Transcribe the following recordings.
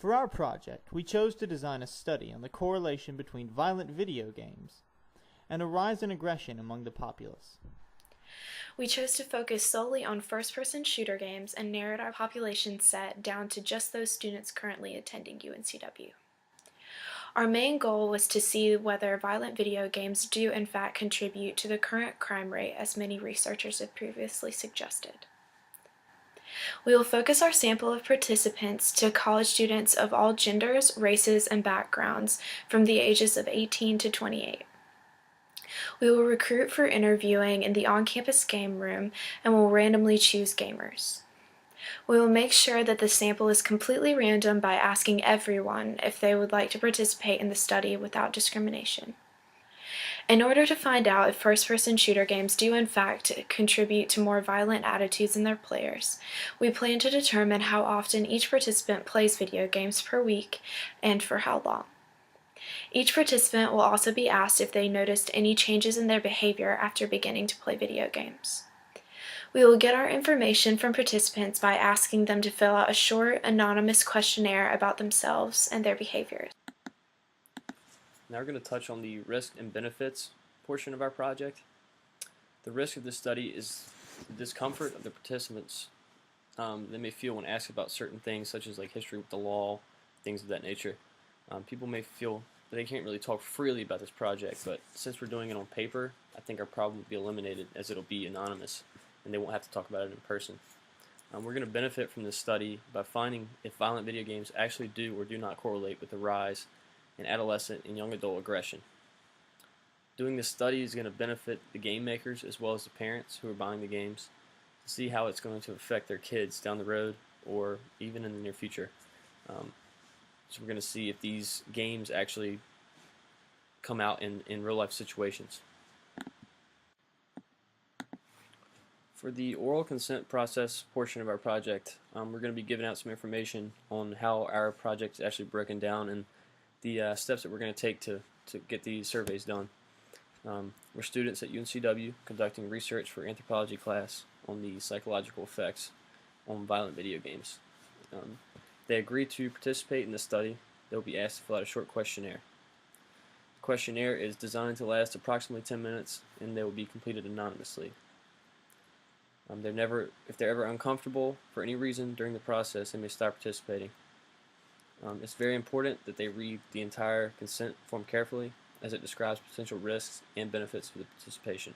For our project, we chose to design a study on the correlation between violent video games and a rise in aggression among the populace. We chose to focus solely on first-person shooter games and narrowed our population set down to just those students currently attending UNCW. Our main goal was to see whether violent video games do in fact contribute to the current crime rate, as many researchers have previously suggested. We will focus our sample of participants to college students of all genders, races, and backgrounds from the ages of 18 to 28. We will recruit for interviewing in the on-campus game room and will randomly choose gamers. We will make sure that the sample is completely random by asking everyone if they would like to participate in the study without discrimination. In order to find out if first-person shooter games do in fact contribute to more violent attitudes in their players, we plan to determine how often each participant plays video games per week and for how long. Each participant will also be asked if they noticed any changes in their behavior after beginning to play video games. We will get our information from participants by asking them to fill out a short, anonymous questionnaire about themselves and their behaviors. Now we're going to touch on the risk and benefits portion of our project. The risk of this study is the discomfort of the participants they may feel when asked about certain things, such as like history with the law, things of that nature. People may feel that they can't really talk freely about this project, but since we're doing it on paper, I think our problem will be eliminated, as it'll be anonymous and they won't have to talk about it in person. We're going to benefit from this study by finding if violent video games actually do or do not correlate with the rise in adolescent and young adult aggression. Doing this study is going to benefit the game makers as well as the parents who are buying the games to see how it's going to affect their kids down the road or even in the near future. So we're going to see if these games actually come out in real life situations. For the oral consent process portion of our project, we're going to be giving out some information on how our project is actually broken down and the steps that we're going to take to get these surveys done. We're students at UNCW conducting research for anthropology class on the psychological effects on violent video games. They agree to participate in the study. They'll be asked to fill out a short questionnaire. The questionnaire is designed to last approximately 10 minutes and they will be completed anonymously. If they're ever uncomfortable for any reason during the process, they may stop participating. It's very important that they read the entire consent form carefully, as it describes potential risks and benefits for the participation.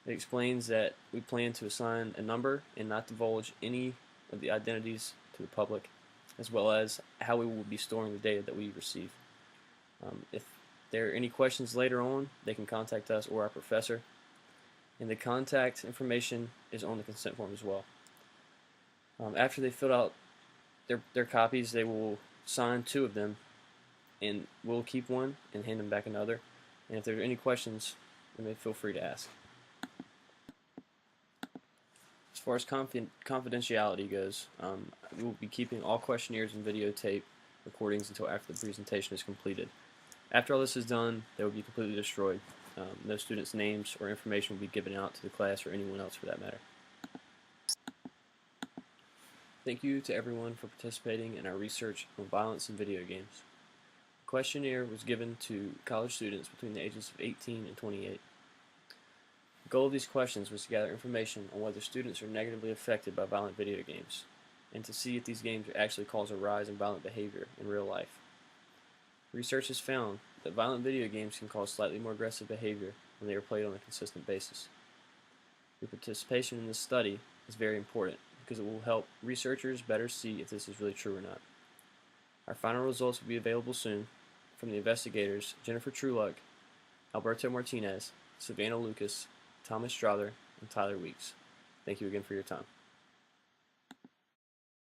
It explains that we plan to assign a number and not divulge any of the identities to the public, as well as how we will be storing the data that we receive. If there are any questions later on, they can contact us or our professor. And the contact information is on the consent form as well. After they fill out their copies, they will sign 2 of them, and we'll keep one and hand them back another. And if there are any questions, they may feel free to ask. As far as confidentiality goes, we will be keeping all questionnaires and videotape recordings until after the presentation is completed. After all this is done, they will be completely destroyed. No students' names or information will be given out to the class or anyone else for that matter. Thank you to everyone for participating in our research on violence in video games. The questionnaire was given to college students between the ages of 18 and 28. The goal of these questions was to gather information on whether students are negatively affected by violent video games, and to see if these games actually cause a rise in violent behavior in real life. Research has found that violent video games can cause slightly more aggressive behavior when they are played on a consistent basis. Your participation in this study is very important because it will help researchers better see if this is really true or not. Our final results will be available soon from the investigators Jennifer Trueluck, Alberto Martinez, Savannah Lucas, Thomas Strother, and Tyler Weeks. Thank you again for your time.